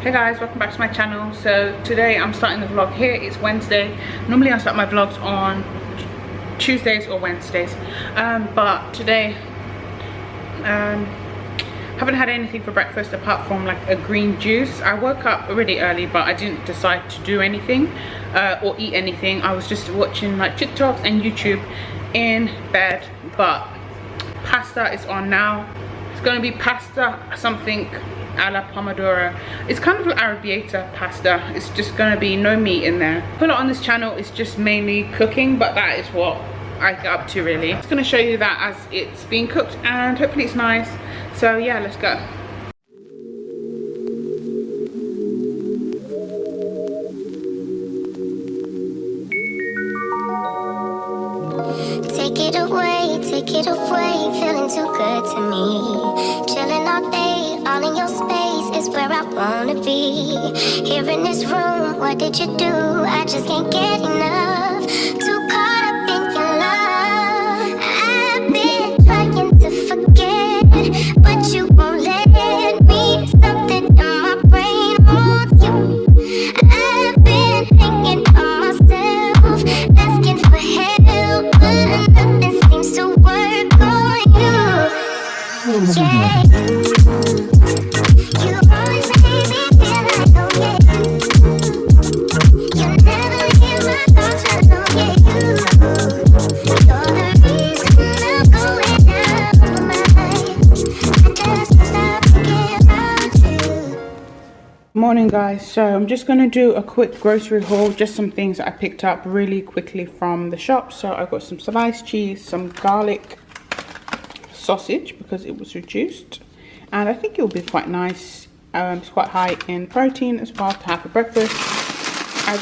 Hey guys, welcome back to my channel. So today I'm starting the vlog here. It's Wednesday. Normally I start my vlogs on Tuesdays or Wednesdays, but today haven't had anything for breakfast apart from like a green juice. I woke up really early, but I didn't decide to do anything or eat anything. I was just watching like TikToks and YouTube in bed. But pasta is on now. It's gonna be pasta something alla pomodoro. It's kind of like arrabbiata pasta. It's just gonna be no meat in there. I feel like on this channel it's just mainly cooking, but that is what I get up to really. I'm just gonna show you that as it's being cooked and hopefully it's nice. So yeah, let's go. Take it away, feeling too good to me. Chilling all day, all in your space is where I wanna be. Here in this room, what did you do? I just can't get enough. Too caught up in your love. I've been trying to forget, but you won't let me. Something in my brain wants you. I've been hanging on myself, asking for help, but nothing seems to work on you. Yeah, you always make me feel like, oh yeah, you never leave my thoughts alone. Yeah, you're the reason I'm going out of my mind. I just can't stop thinking about you. Morning guys. So I'm just gonna do a quick grocery haul, just some things that I picked up really quickly from the shop. So I got some sliced cheese, some garlic sausage because it was reduced, and I think it will be quite nice. It's quite high in protein as well to have for breakfast. I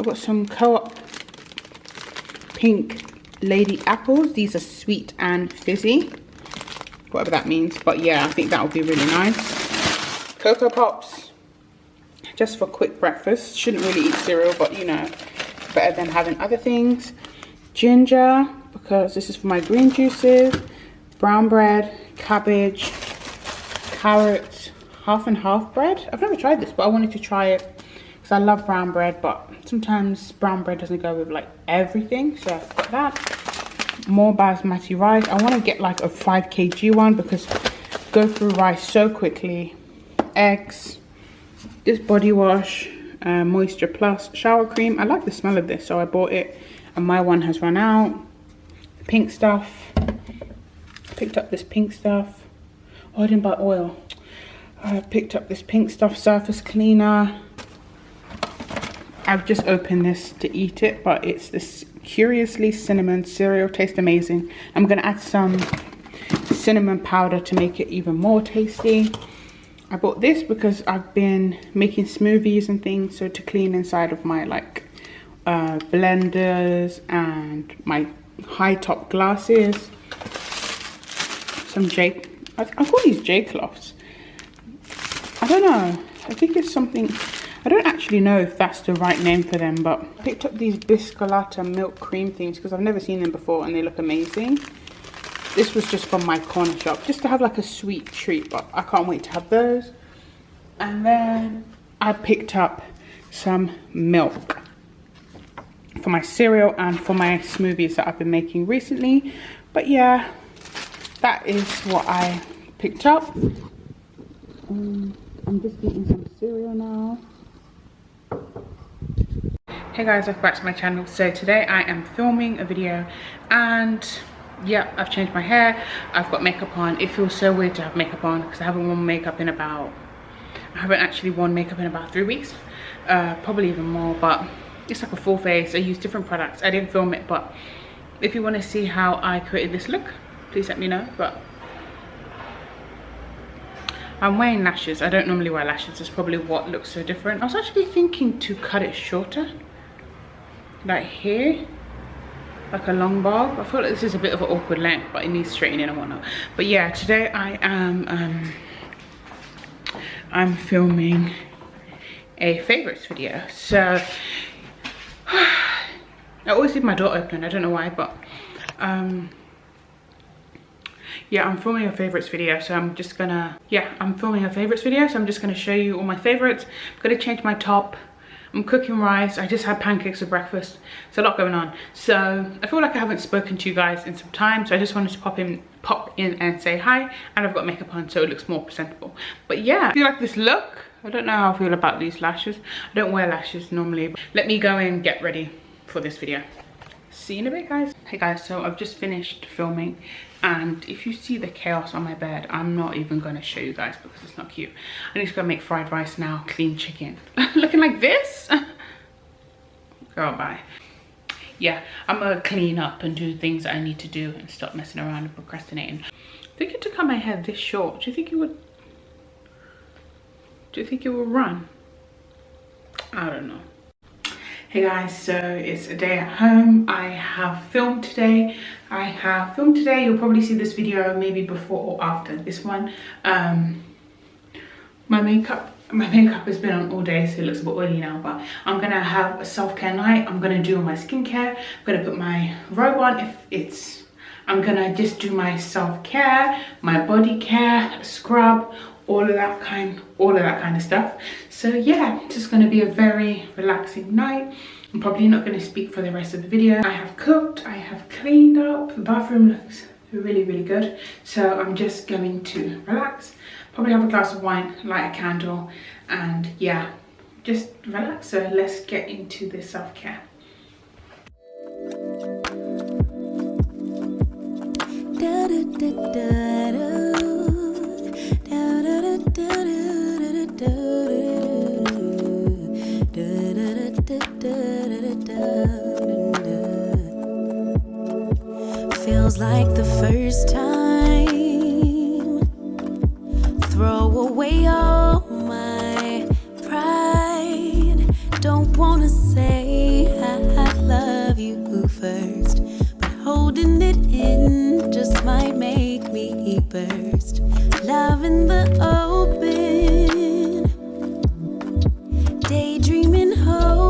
got some Co-op pink lady apples. These are sweet and fizzy, whatever that means, but yeah, I think that would be really nice. Cocoa Pops, just for quick breakfast. Shouldn't really eat cereal, but you know, better than having other things. Ginger, because this is for my green juices. Brown bread, cabbage, carrots, half and half bread. I've never tried this, but I wanted to try it because I love brown bread, but sometimes brown bread doesn't go with like everything, so I've got that. More basmati rice. I want to get like a 5 kg one because I go through rice so quickly. Eggs, this body wash, Moisture Plus shower cream. I like the smell of this, so I bought it, and my one has run out. Pink stuff, picked up this pink stuff. Oh, I didn't buy oil. I picked up this pink stuff surface cleaner. I've just opened this to eat it, but it's this Curiously cinnamon cereal. Tastes amazing. I'm gonna add some cinnamon powder to make it even more tasty. I bought this because I've been making smoothies and things, so to clean inside of my like blenders and my high top glasses. Some I call these J cloths. I don't know, I think it's something, I don't actually know if that's the right name for them, but I picked up these Biscollata milk cream things because I've never seen them before and they look amazing. This was just from my corner shop, just to have like a sweet treat, but I can't wait to have those. And then I picked up some milk for my cereal and for my smoothies that I've been making recently. But yeah, that is what I picked up. I'm just eating some cereal now. Hey guys, welcome back to my channel. So today I am filming a video, and yeah, I've changed my hair, I've got makeup on. It feels so weird to have makeup on because I haven't worn makeup in about, I haven't actually worn makeup in about 3 weeks, probably even more, but it's like a full face. I use different products. I didn't film it, but if you want to see how I created this look, please let me know. But I'm wearing lashes. I don't normally wear lashes. That's probably what looks so different. I was actually thinking to cut it shorter, like here, like a long bob. I feel like this is a bit of an awkward length, but it needs straightening and whatnot. But yeah, today I am I'm filming a favorites video. So I always leave my door open. I don't know why, but yeah, I'm filming a favorites video, so I'm just gonna, yeah, I'm filming a favorites video, so I'm just gonna show you all my favorites. I'm gonna change my top. I'm cooking rice. I just had pancakes for breakfast. There's a lot going on. So I feel like I haven't spoken to you guys in some time, so I just wanted to pop in and say hi. And I've got makeup on, so it looks more presentable. But yeah, I feel like this look, I don't know how I feel about these lashes. I don't wear lashes normally, but let me go and get ready for this video. See you in a bit, guys. Hey guys, so I've just finished filming, and if you see the chaos on my bed, I'm not even going to show you guys because it's not cute. I need to go make fried rice now, clean chicken. Looking like this? Girl, bye. Yeah, I'm gonna clean up and do things I need to do and stop messing around and procrastinating. Thinking to cut my hair this short, do you think it would run? I don't know. Hey guys, so it's a day at home. I have filmed today. You'll probably see this video maybe before or after this one. My makeup has been on all day, so it looks a bit oily now, but I'm gonna have a self-care night. I'm gonna do my skincare. I'm gonna put my robe on I'm gonna just do my self-care, my body care, scrub, all of that kind of stuff. So yeah, it's just going to be a very relaxing night. I'm probably not going to speak for the rest of the video. I have cooked, I have cleaned up, the bathroom looks really good, so I'm just going to relax, probably have a glass of wine, light a candle, and yeah, just relax. So let's get into the self-care. Feels like the first time. Throw away all my pride. Don't wanna say I love you first, but holding it in just might make me burst. Love in the open, daydreaming, hoping,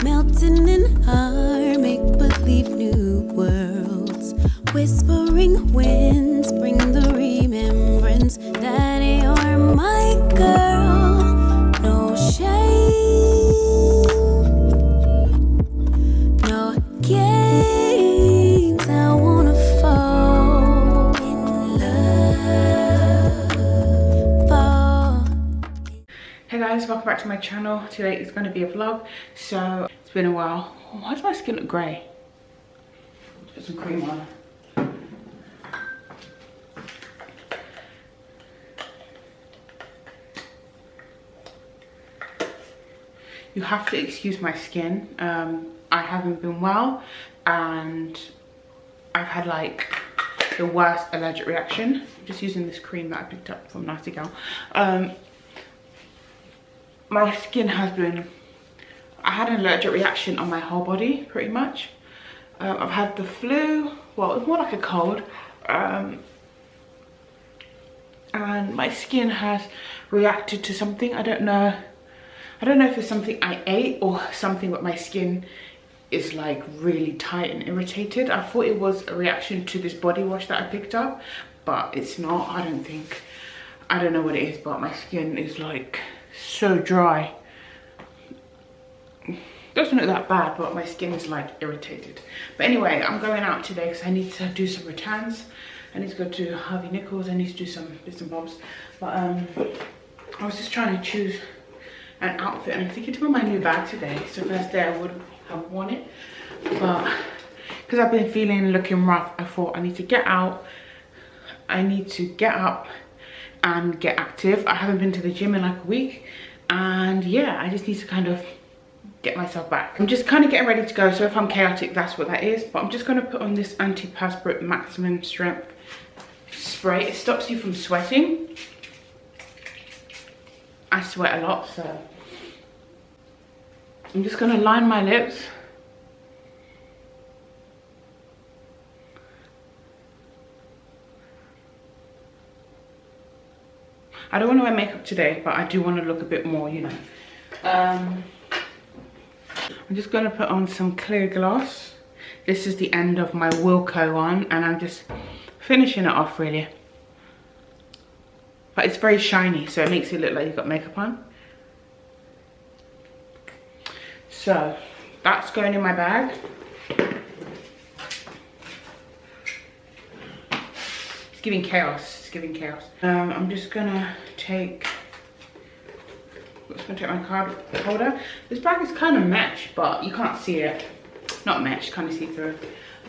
melting in our make-believe new worlds. Whispering winds bring the remembrance that you're my girl. No shame, no games. I wanna fall in love. Hey guys, welcome back to my channel. Today is going to be a vlog. So it's been a while. Why does my skin look grey? Put some cream on. You have to excuse my skin. I haven't been well, and I've had like the worst allergic reaction. I'm just using this cream that I picked up from Nasty Gal. My skin has been, I had an allergic reaction on my whole body pretty much. I've had the flu, well, it's more like a cold, and my skin has reacted to something. I don't know if it's something I ate or something, but my skin is like really tight and irritated. I thought it was a reaction to this body wash that I picked up, but it's not, I don't think. I don't know what it is, but my skin is like so dry. Doesn't look that bad, but my skin is like irritated. But anyway, I'm going out today because I need to do some returns. I need to go to Harvey Nichols. I need to do some bits and bobs. But I was just trying to choose an outfit, and I'm thinking to wear my new bag today. So first day I would have worn it, but because I've been feeling looking rough, I thought I need to get out. I need to get up and get active. I haven't been to the gym in like a week, and yeah, I just need to kind of get myself back. I'm just kind of getting ready to go, so if I'm chaotic, that's what that is. But I'm just going to put on this antiperspirant maximum strength spray. It stops you from sweating. I sweat a lot, so I'm just going to line my lips. I don't want to wear makeup today, but I do want to look a bit more, you know. I'm just going to put on some clear gloss. This is the end of my Wilko one, and I'm just finishing it off really. But it's very shiny, so it makes it look like you've got makeup on. So that's going in my bag. It's giving chaos. It's giving chaos. I'm just gonna take my card holder. This bag is kind of mesh, but you can't see it. Not mesh, kind of see through.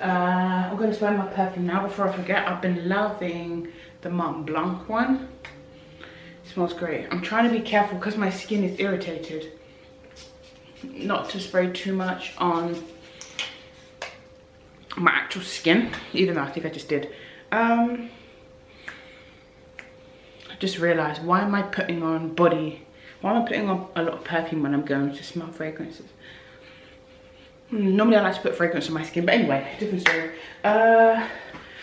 I'm gonna spray my perfume now before I forget. I've been loving the Mont Blanc one. It smells great. I'm trying to be careful because my skin is irritated, not to spray too much on my actual skin, even though I think I just did. I just realized, why am I putting on a lot of perfume when I'm going to smell fragrances? Normally I like to put fragrance on my skin, but anyway, different story. I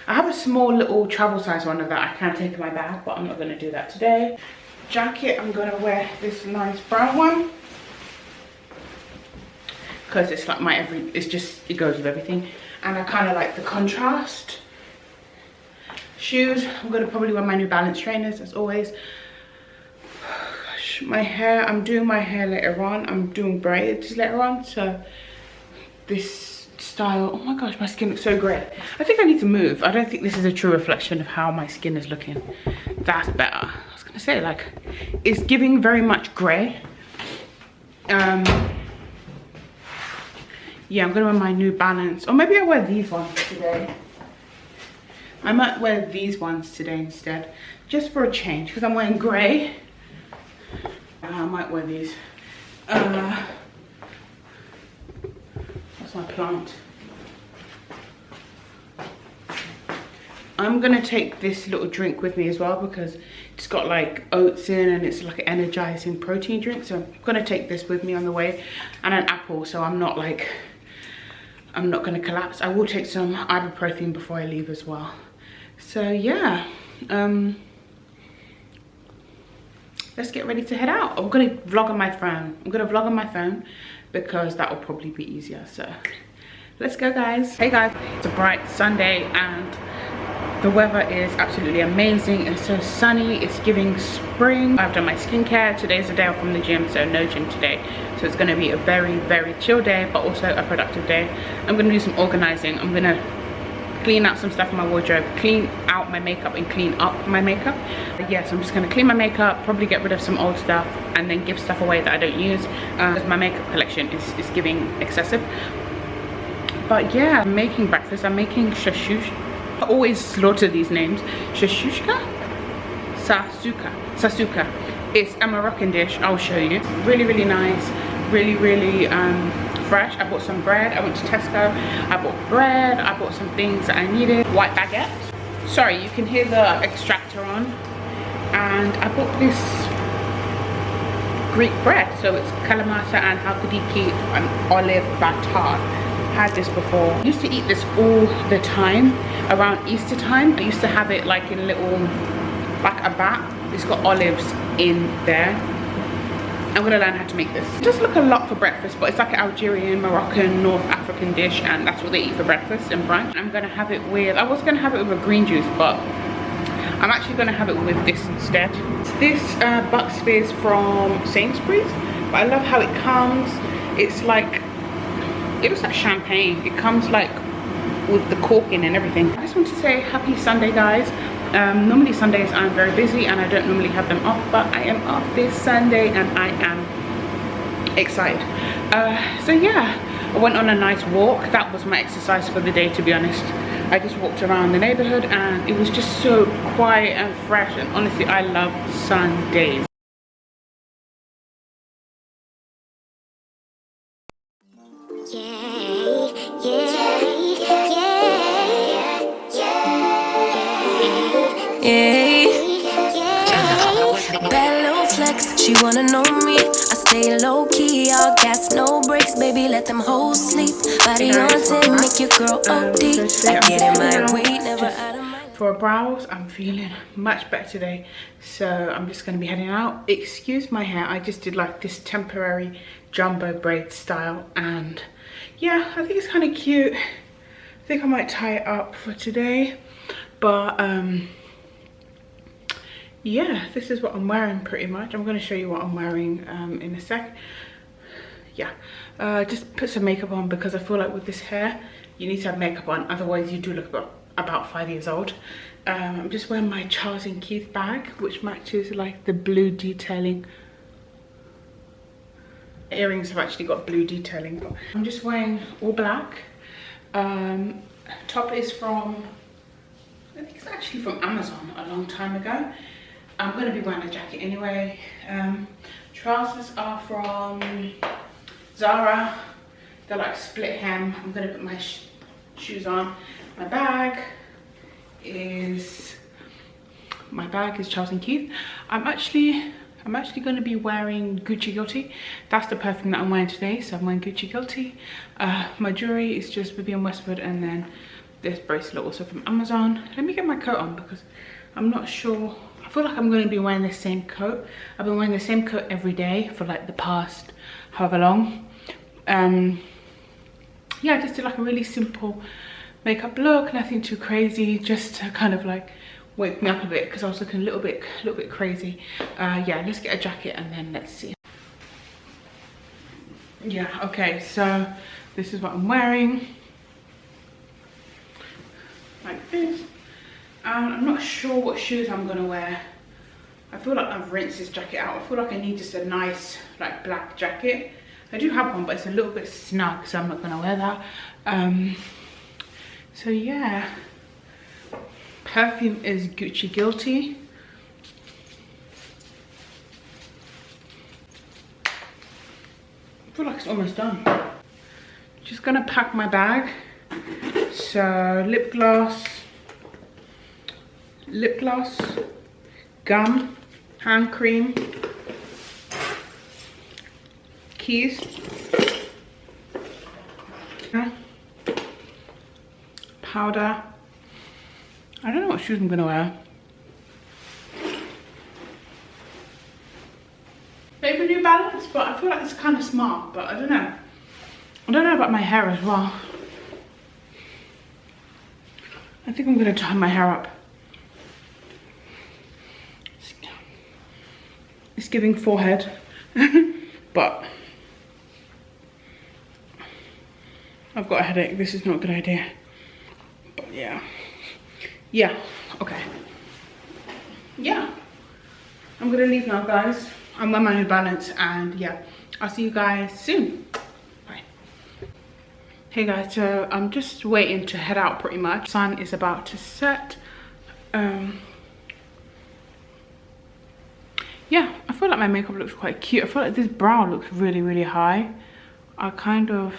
have a small little travel size one that I can take in my bag, but I'm not going to do that today. Jacket, I'm going to wear this nice brown one because it's like it goes with everything, and I kind of like the contrast. Shoes, I'm going to probably wear my New Balance trainers as always. My hair, I'm doing my hair later on. I'm doing braids later on, so this style, oh my gosh, my skin looks so great. I think I need to move. I don't think this is a true reflection of how my skin is looking. That's better. I was gonna say, like, it's giving very much grey. Yeah, I'm gonna wear my New Balance, or maybe I'll wear these ones today. I might wear these ones today instead, just for a change, because I'm wearing grey. I might wear these. What's my plant? I'm gonna take this little drink with me as well because it's got like oats in and it's like an energizing protein drink. So I'm gonna take this with me on the way, and an apple, so I'm not gonna collapse. I will take some ibuprofen before I leave as well. So yeah, let's get ready to head out. I'm gonna vlog on my phone. Because that will probably be easier. So let's go, guys. Hey guys, it's a bright Sunday and the weather is absolutely amazing. It's so sunny, it's giving spring. I've done my skincare. Today's the day off from the gym, so no gym today. So it's gonna be a very, very chill day, but also a productive day. I'm gonna do some organizing. I'm gonna clean out some stuff in my wardrobe, clean out my makeup and clean up my makeup. Yeah, so I'm just gonna clean my makeup, probably get rid of some old stuff, and then give stuff away that I don't use, because my makeup collection is giving excessive. But yeah, I'm making breakfast. I'm making shashushka. I always slaughter these names. Shashushka? Sasuka. It's a Moroccan dish. I'll show you. Really, really nice. Really, really fresh. I bought some bread. I went to Tesco. I bought bread. I bought some things that I needed. White baguette. Sorry, you can hear the extractor on. And I bought this Greek bread. So it's kalamata and halkidiki and olive batar. Had this before. I used to eat this all the time around Easter time. I used to have it like in little, like a bat. It's got olives in there. I'm gonna learn how to make this. It does look a lot for breakfast, but it's like an Algerian, Moroccan, North African dish, and that's what they eat for breakfast and brunch. I'm gonna have it with, I was gonna have it with a green juice, but I'm actually gonna have it with this instead. It's this Bucks Fizz from Sainsbury's, but I love how it comes. It's like, it looks like champagne. It comes like with the corking and everything. I just want to say happy Sunday, guys. Normally Sundays I'm very busy and I don't normally have them off, but I am off this Sunday and I am excited. So yeah, I went on a nice walk. That was my exercise for the day, to be honest. I just walked around the neighborhood and it was just so quiet and fresh, and honestly I love Sundays. Bad little flex, she wanna know me. I stay low key, all gas, no brakes, baby, let them hoes sleep. Body on 10, make your girl OD. I get in my way, never out of my. For brows, I'm feeling much better today, so I'm just gonna be heading out. Excuse my hair, I just did like this temporary jumbo braid style, and yeah, I think it's kind of cute. I think I might tie it up for today, but yeah, this is what I'm wearing pretty much. I'm going to show you what I'm wearing in a sec. Yeah, just put some makeup on because I feel like with this hair you need to have makeup on, otherwise you do look about 5 years old. I'm just wearing my Charles & Keith bag, which matches like the blue detailing. The earrings have actually got blue detailing, but I'm just wearing all black. Top is from, I think it's actually from Amazon a long time ago. I'm going to be wearing a jacket anyway. Trousers are from Zara. They're like split hem. I'm going to put my shoes on. My bag is Charles & Keith. I'm actually going to be wearing Gucci Guilty. That's the perfume that I'm wearing today, so I'm wearing Gucci Guilty. My jewelry is just Vivienne Westwood, and then this bracelet also from Amazon. Let me get my coat on because I'm not sure. I feel like I'm going to be wearing the same coat. I've been wearing the same coat every day for like the past however long. Yeah, just do like a really simple makeup look, nothing too crazy, just to kind of like wake me up a bit because I was looking a little bit crazy. Yeah, let's get a jacket and then let's see. Yeah, okay, so this is what I'm wearing, like this. I'm not sure what shoes I'm gonna wear. I feel like I've rinsed this jacket out. I feel like I need just a nice like black jacket. I do have one, but it's a little bit snug, so I'm not gonna wear that. So yeah, perfume is Gucci Guilty. I feel like it's almost done. Just gonna pack my bag. So lip gloss, gum, hand cream, keys, powder. I don't know what shoes I'm gonna wear. Maybe New Balance, but I feel like it's kind of smart, but I don't know. I don't know about my hair as well. I think I'm gonna tie my hair up. It's giving forehead, but I've got a headache. This is not a good idea. But yeah, okay. Yeah, I'm gonna leave now, guys. I'm wearing my New Balance, and yeah, I'll see you guys soon. Bye. Hey guys, so I'm just waiting to head out pretty much. Sun is about to set. Yeah, I feel like my makeup looks quite cute. I feel like this brow looks really high. I don't know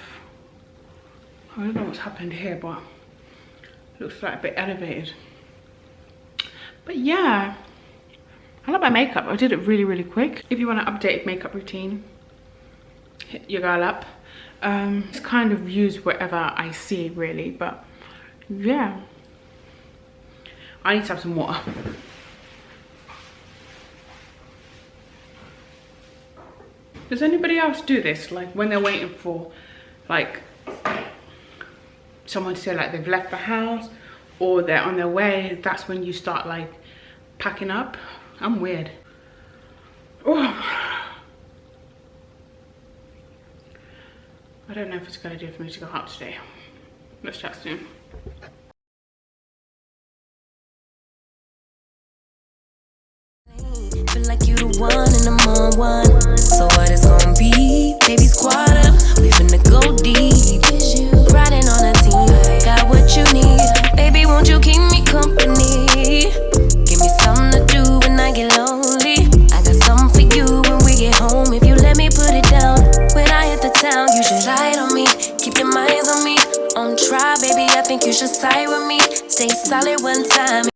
what's happened here, but it looks like a bit elevated. But yeah, I like my makeup. I did it really quick. If you want an updated makeup routine, hit your girl up. It's kind of used wherever I see really, but yeah. I need to have some water. Does anybody else do this? Like when they're waiting for like someone to say like they've left the house or they're on their way, that's when you start like packing up? I'm weird. Oh. I don't know if it's a good idea for me to go out today. Let's chat soon. Feel like you the one and I'm on one. So what it's gonna be? Baby, squad up. We finna go deep. Riding on a team. Got what you need. Baby, won't you keep me company? Give me something to do when I get lonely. I got something for you when we get home. If you let me put it down. When I hit the town, you should slide on me. Keep your minds on me. On try, baby, I think you should side with me. Stay solid one time.